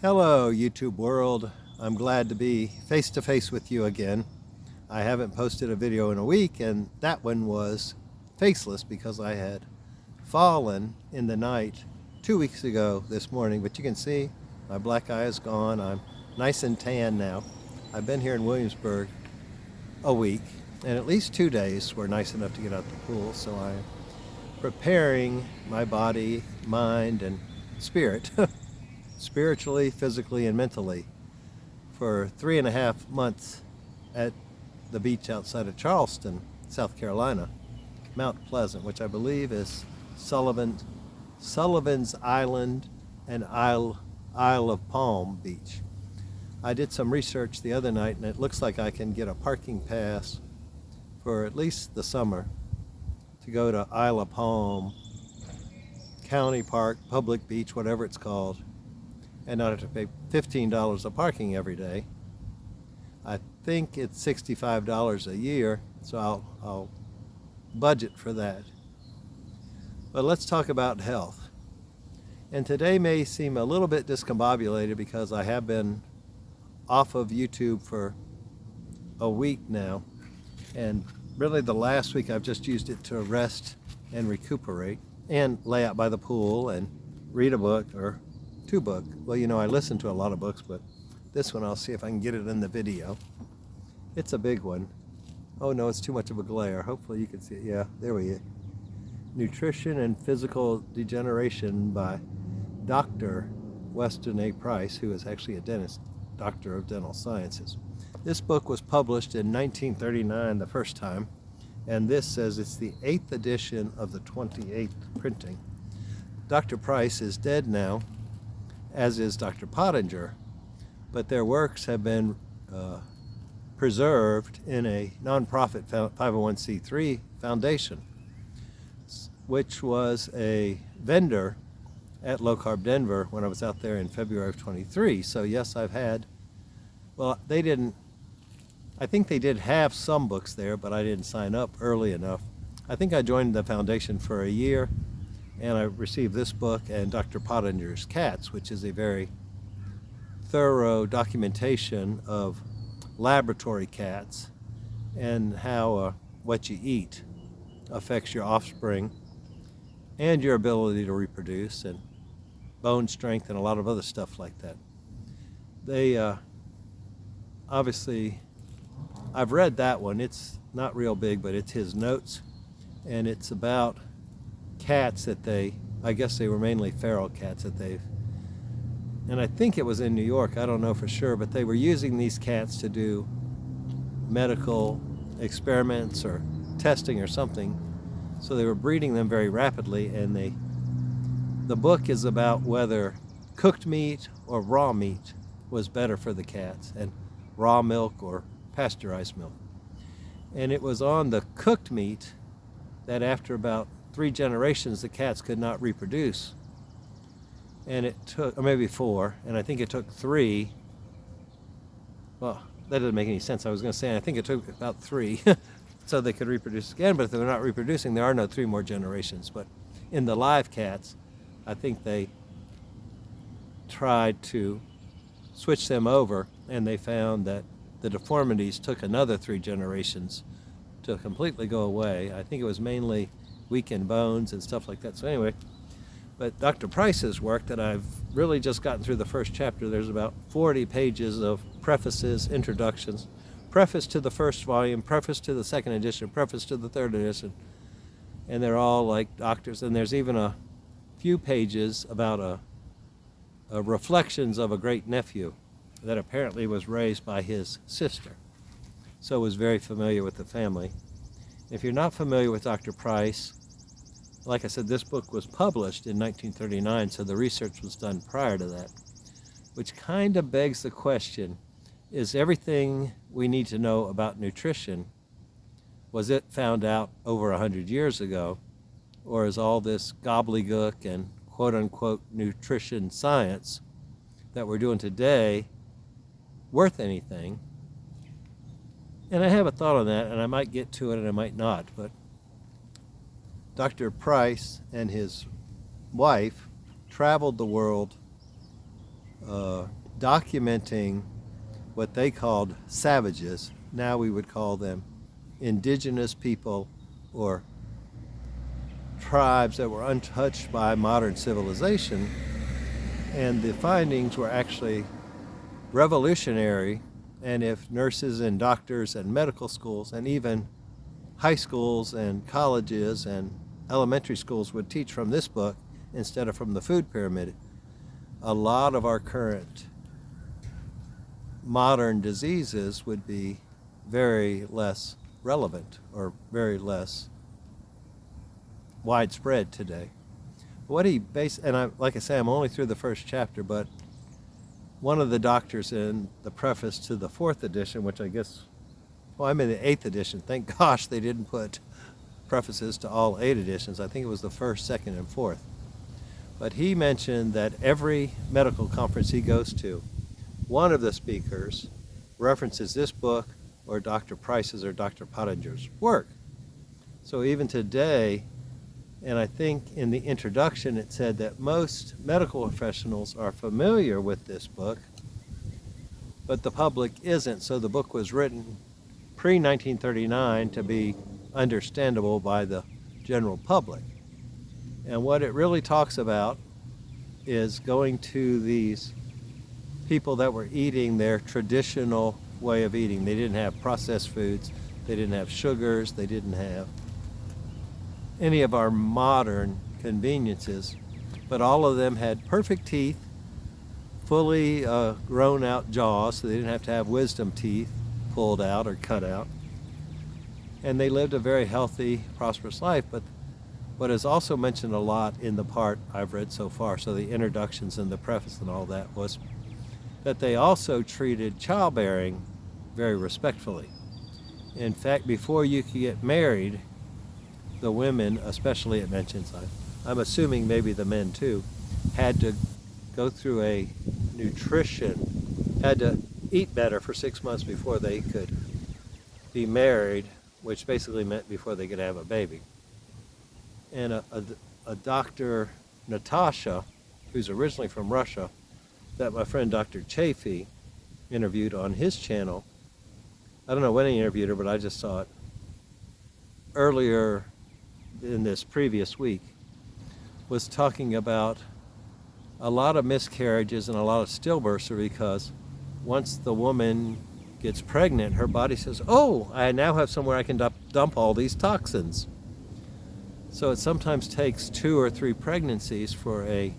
Hello, YouTube world. I'm glad to be face to face with you again. I haven't posted a video in a week, and that one was faceless because I had fallen in the night 2 weeks ago this morning. But you can see my black eye is gone. I'm nice and tan now. I've been here in Williamsburg a week, and at least 2 days were nice enough to get out the pool. So I'm preparing my body, mind, and spirit spiritually, physically, and mentally for 3.5 months at the beach outside of Charleston, South Carolina, Mount Pleasant, which I believe is Sullivan's Island and Isle of Palm Beach. I did some research the other night, and it looks like I can get a parking pass for at least the summer to go to Isle of Palm County Park, Public Beach, whatever it's called, and not have to pay $15 of parking every day. I think it's $65 a year, so I'll budget for that. But let's talk about health. And today may seem a little bit discombobulated because I have been off of YouTube for a week now, and really the last week I've just used it to rest and recuperate and lay out by the pool and read a book or two books. Well, you know, I listen to a lot of books, but this one I'll see if I can get it in the video. It's a big one. Oh no, it's too much of a glare. Hopefully you can see it. Yeah, there we go. Nutrition and Physical Degeneration by Dr. Weston A. Price, who is actually a dentist, doctor of dental sciences. This book was published in 1939 the first time, and this says it's the 8th edition of the 28th printing. Dr. Price is dead now, as is Dr. Pottinger, but their works have been preserved in a nonprofit 501c3 foundation, which was a vendor at Low Carb Denver when I was out there in February of 23. So yes, I've had, well, I think they did have some books there, but I didn't sign up early enough. I think I joined the foundation for a year, and I received this book and Dr. Pottinger's Cats, which is a very thorough documentation of laboratory cats and how what you eat affects your offspring and your ability to reproduce and bone strength and a lot of other stuff like that. They obviously, I've read that one. It's not real big, but it's his notes, and it's about cats that I guess they were mainly feral cats and I think it was in New York, I don't know for sure, but they were using these cats to do medical experiments or testing or something. So they were breeding them very rapidly, and the book is about whether cooked meat or raw meat was better for the cats, and raw milk or pasteurized milk. And it was on the cooked meat that after about 3 generations the cats could not reproduce. And it took, or maybe 4, and I think it took 3. Well, that doesn't make any sense. I was going to say, I think it took about 3 so they could reproduce again, but if they're not reproducing, there are no 3 more generations. But in the live cats, I think they tried to switch them over, and they found that the deformities took another 3 generations to completely go away. I think it was mainly weakened bones and stuff like that. So anyway, but Dr. Price's work that I've really just gotten through the first chapter, there's about 40 pages of prefaces, introductions, preface to the first volume, preface to the second edition, preface to the third edition, and they're all like doctors. And there's even a few pages about a reflections of a great nephew that apparently was raised by his sister, so was very familiar with the family. If you're not familiar with Dr. Price, like I said, this book was published in 1939, so the research was done prior to that, which kind of begs the question, is everything we need to know about nutrition, was it found out over 100 years ago, or is all this gobbledygook and quote-unquote nutrition science that we're doing today worth anything? And I have a thought on that, and I might get to it and I might not, but Dr. Price and his wife traveled the world documenting what they called savages. Now we would call them indigenous people or tribes that were untouched by modern civilization. And the findings were actually revolutionary. And if nurses and doctors and medical schools and even high schools and colleges and elementary schools would teach from this book instead of from the food pyramid, a lot of our current modern diseases would be very less relevant or very less widespread today. What he based, and like I say, I'm only through the first chapter, but one of the doctors in the preface to the 4th edition, which I guess, well, I'm in the 8th edition. Thank gosh they didn't put prefaces to all 8 editions. I think it was the 1st, 2nd, and 4th. But he mentioned that every medical conference he goes to, one of the speakers references this book or Dr. Price's or Dr. Pottinger's work. So even today, and I think in the introduction it said that most medical professionals are familiar with this book, but the public isn't. So the book was written pre-1939 to be understandable by the general public. And what it really talks about is going to these people that were eating their traditional way of eating. They didn't have processed foods, they didn't have sugars, they didn't have any of our modern conveniences, but all of them had perfect teeth, fully grown out jaws, so they didn't have to have wisdom teeth pulled out or cut out. And they lived a very healthy, prosperous life. But what is also mentioned a lot in the part I've read so far, so the introductions and the preface and all that, was that they also treated childbearing very respectfully. In fact, before you could get married, the women, especially it mentions, I'm assuming maybe the men too, had to go through a nutrition, had to eat better for 6 months before they could be married, which basically meant before they could have a baby. And a Dr. Natasha, who's originally from Russia, that my friend Dr. Chafee interviewed on his channel. I don't know when he interviewed her, but I just saw it earlier in this previous week, was talking about a lot of miscarriages and a lot of stillbirths are because once the woman gets pregnant, her body says, oh, I now have somewhere I can dump all these toxins. So it sometimes takes 2 or 3 pregnancies for a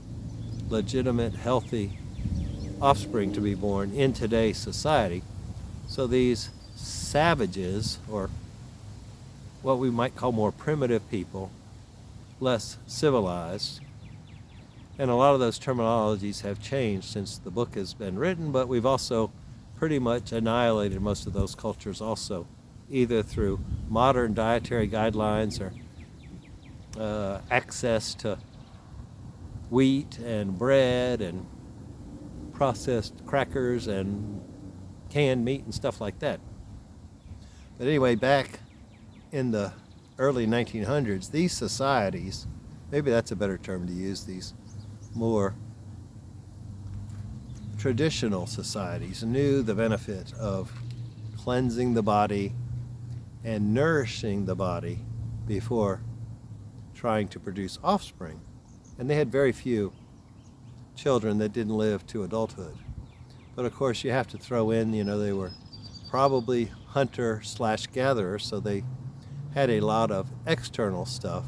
legitimate, healthy offspring to be born in today's society. So these savages, or what we might call more primitive people, less civilized, and a lot of those terminologies have changed since the book has been written, but we've also pretty much annihilated most of those cultures also, either through modern dietary guidelines or access to wheat and bread and processed crackers and canned meat and stuff like that. But anyway, back in the early 1900s, these societies, maybe that's a better term to use, these more traditional societies knew the benefit of cleansing the body and nourishing the body before trying to produce offspring. And they had very few children that didn't live to adulthood. But of course you have to throw in, they were probably hunter/gatherers, so they had a lot of external stuff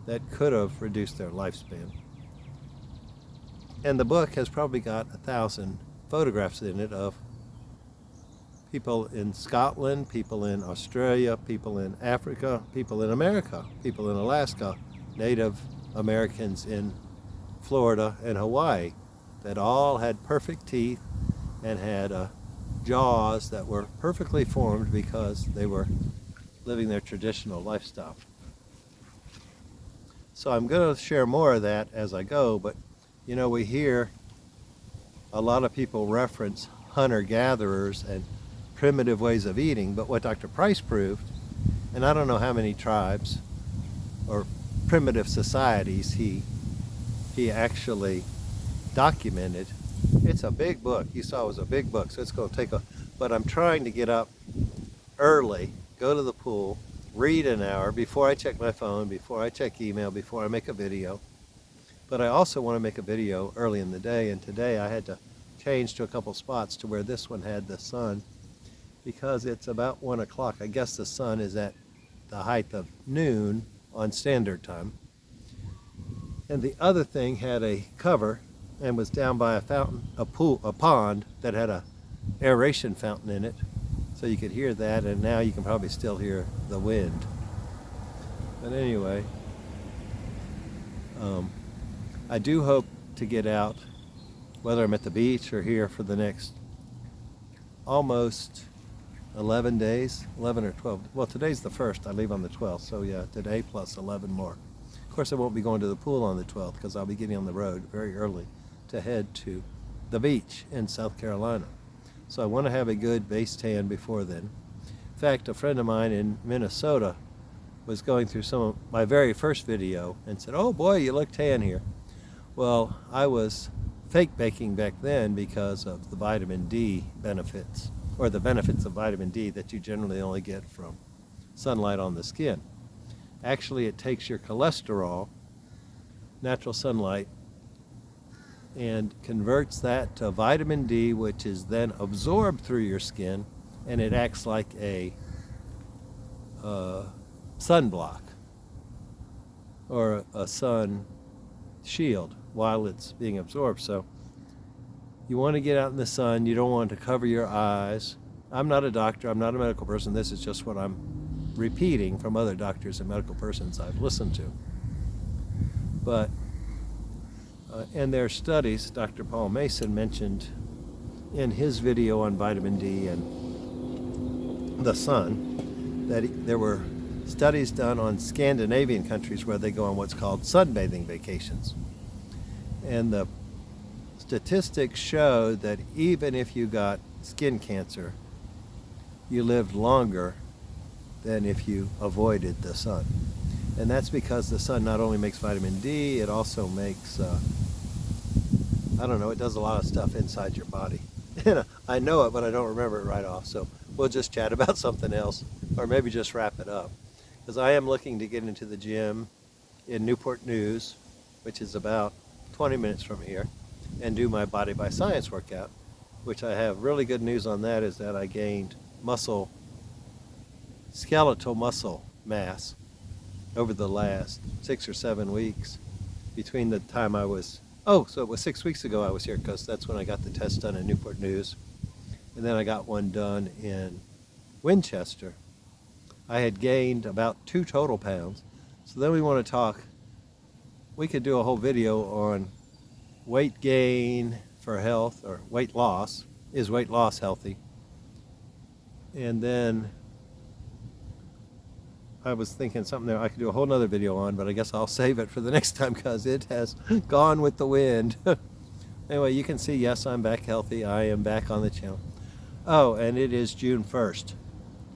that could have reduced their lifespan. And the book has probably got 1,000 photographs in it of people in Scotland, people in Australia, people in Africa, people in America, people in Alaska, Native Americans in Florida and Hawaii that all had perfect teeth and had jaws that were perfectly formed because they were living their traditional lifestyle. So I'm going to share more of that as I go, but we hear a lot of people reference hunter-gatherers and primitive ways of eating, but what Dr. Price proved, and I don't know how many tribes or primitive societies he actually documented, It's a big book. You saw it was a big book, so it's going to take a, but I'm trying to get up early, go to the pool, read an hour before I check my phone, before I check email, before I make a video. But I also want to make a video early in the day, and today I had to change to a couple spots to where this one had the sun because it's about 1 o'clock. I guess the sun is at the height of noon on standard time. And the other thing had a cover and was down by a fountain, a pond that had a aeration fountain in it. So you could hear that, and now you can probably still hear the wind. But anyway, I do hope to get out, whether I'm at the beach or here, for the next almost 11 days, 11 or 12. Well, today's the 1st. I leave on the 12th, so yeah, today plus 11 more. Of course, I won't be going to the pool on the 12th because I'll be getting on the road very early to head to the beach in South Carolina. So I want to have a good base tan before then. In fact, a friend of mine in Minnesota was going through some of my very first video and said, "Oh boy, you look tan here." Well, I was fake baking back then because of the vitamin D benefits, or the benefits of vitamin D that you generally only get from sunlight on the skin. Actually, it takes your cholesterol, natural sunlight, and converts that to vitamin D, which is then absorbed through your skin, and it acts like a sunblock or a sun shield while it's being absorbed. So you want to get out in the sun. You don't want to cover your eyes. I'm not a doctor. I'm not a medical person. This is just what I'm repeating from other doctors and medical persons I've listened to. But and their studies, Dr. Paul Mason mentioned in his video on vitamin D and the sun that there were studies done on Scandinavian countries where they go on what's called sunbathing vacations. And the statistics showed that even if you got skin cancer, you lived longer than if you avoided the sun. And that's because the sun not only makes vitamin D, it also makes, I don't know, it does a lot of stuff inside your body. I know it, but I don't remember it right off. So we'll just chat about something else, or maybe just wrap it up. Because I am looking to get into the gym in Newport News, which is about 20 minutes from here, and do my Body by Science workout, which I have really good news on. That is that I gained skeletal muscle mass over the last 6 or 7 weeks between the time I was, so it was 6 weeks ago I was here, because that's when I got the test done in Newport News, and then I got one done in Winchester. I had gained about 2 total pounds. So then we want to talk, we could do a whole video on weight gain for health, or weight loss. Is weight loss healthy? And then I was thinking something there I could do a whole nother video on, but I guess I'll save it for the next time because it has gone with the wind. Anyway, you can see, yes, I'm back healthy. I am back on the channel. Oh, and it is June 1st.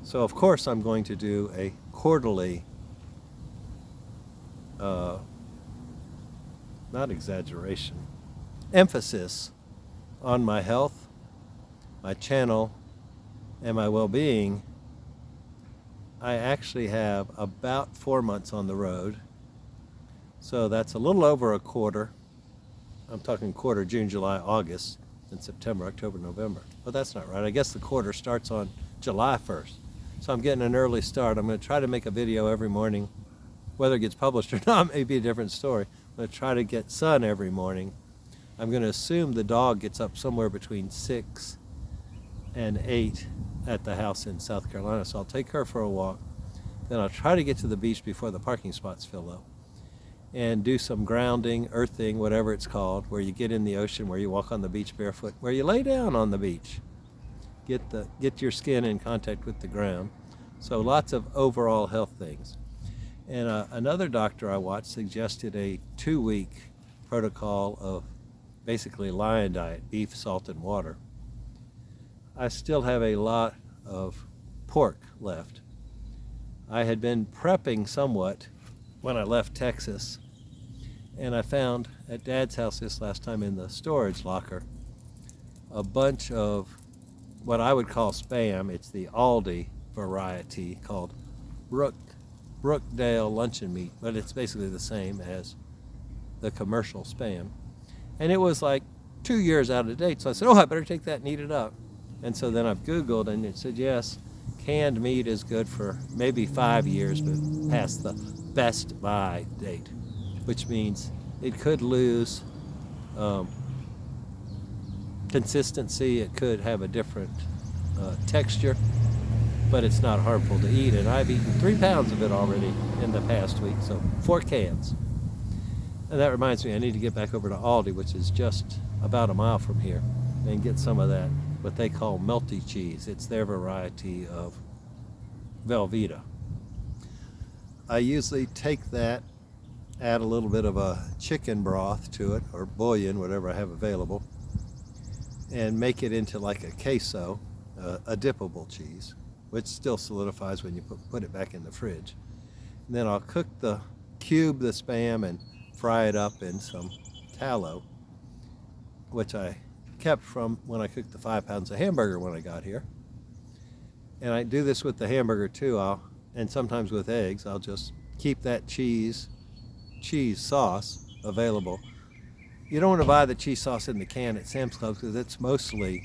So of course I'm going to do a quarterly, not exaggeration, emphasis on my health, my channel, and my well-being. I actually have about 4 months on the road. So that's a little over a quarter. I'm talking quarter, June, July, August, and September, October, November. Well, that's not right. I guess the quarter starts on July 1st. So I'm getting an early start. I'm going to try to make a video every morning. Whether it gets published or not may be a different story. I'm going to try to get sun every morning. I'm going to assume the dog gets up somewhere between 6 and 8 at the house in South Carolina. So I'll take her for a walk. Then I'll try to get to the beach before the parking spots fill up, and do some grounding, earthing, whatever it's called, where you get in the ocean, where you walk on the beach barefoot, where you lay down on the beach. Get your skin in contact with the ground. So lots of overall health things. And another doctor I watched suggested a 2-week protocol of basically lion diet, beef, salt, and water. I still have a lot of pork left. I had been prepping somewhat when I left Texas, and I found at Dad's house this last time in the storage locker a bunch of what I would call spam. It's the Aldi variety called Brookdale luncheon meat, but it's basically the same as the commercial spam. And it was like 2 years out of date, so I said, oh, I better take that and eat it up. And so then I've Googled, and it said, yes, canned meat is good for maybe 5 years, but past the best by date, which means it could lose consistency, it could have a different texture, but it's not harmful to eat. And I've eaten 3 pounds of it already in the past week, so 4 cans. And that reminds me, I need to get back over to Aldi, which is just about a mile from here, and get some of that, what they call melty cheese. It's their variety of Velveeta. I usually take that, add a little bit of a chicken broth to it, or bouillon, whatever I have available, and make it into like a queso, a dippable cheese, which still solidifies when you put it back in the fridge. And then I'll cube the spam and fry it up in some tallow, which I kept from when I cooked the 5 pounds of hamburger when I got here. And I do this with the hamburger too, and sometimes with eggs. I'll just keep that cheese sauce available. You don't want to buy the cheese sauce in the can at Sam's Club because it's mostly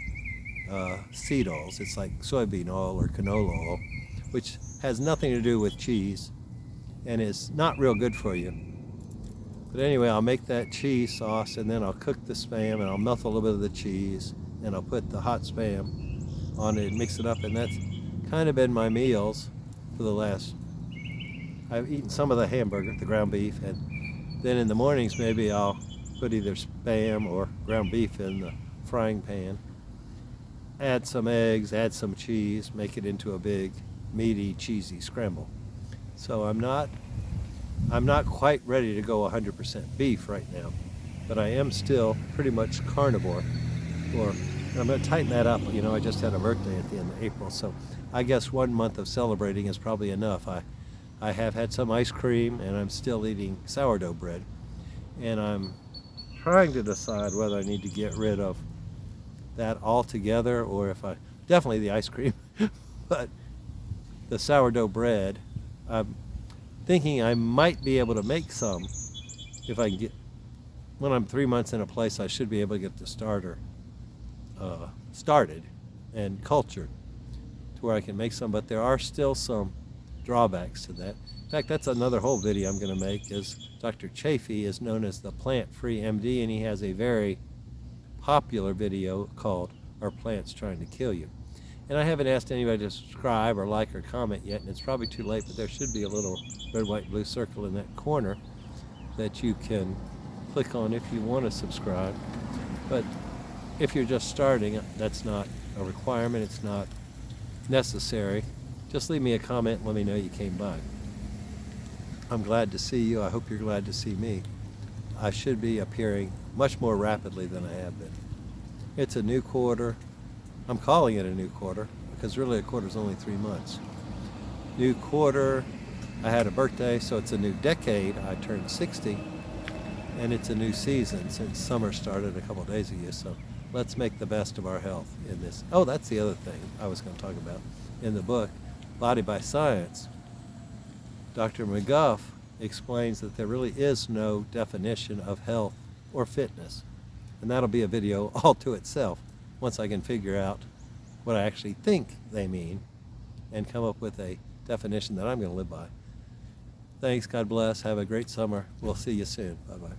seed oils. It's like soybean oil or canola oil, which has nothing to do with cheese and is not real good for you. But anyway, I'll make that cheese sauce, and then I'll cook the spam, and I'll melt a little bit of the cheese, and I'll put the hot spam on it and mix it up. And that's kind of been my meals for the last, I've eaten some of the hamburger, the ground beef, and then in the mornings maybe I'll put either spam or ground beef in the frying pan, add some eggs, add some cheese, make it into a big meaty cheesy scramble. So I'm not quite ready to go 100% beef right now, but I am still pretty much carnivore. I'm going to tighten that up. You know, I just had a birthday at the end of April, so I guess 1 month of celebrating is probably enough. I have had some ice cream, and I'm still eating sourdough bread, and I'm trying to decide whether I need to get rid of that altogether, or if definitely the ice cream, but the sourdough bread, I'm thinking I might be able to make some if I can get, when I'm 3 months in a place, I should be able to get the starter started and cultured to where I can make some, but there are still some drawbacks to that. In fact, that's another whole video I'm going to make. Is Dr. Chafee is known as the Plant-Free MD, and he has a very popular video called Are Plants Trying to Kill You? And I haven't asked anybody to subscribe or like or comment yet, and it's probably too late, but there should be a little red, white, blue circle in that corner that you can click on if you want to subscribe. But if you're just starting, that's not a requirement, it's not necessary. Just leave me a comment and let me know you came by. I'm glad to see you. I hope you're glad to see me. I should be appearing much more rapidly than I have been. It's a new quarter. I'm calling it a new quarter because really a quarter is only 3 months. New quarter, I had a birthday, so it's a new decade. I turned 60, and it's a new season since summer started a couple days ago, so let's make the best of our health in this. Oh, that's the other thing I was going to talk about. In the book, Body by Science, Dr. McGuff explains that there really is no definition of health or fitness, and that'll be a video all to itself once I can figure out what I actually think they mean and come up with a definition that I'm going to live by. Thanks, God bless, have a great summer. We'll see you soon. Bye-bye.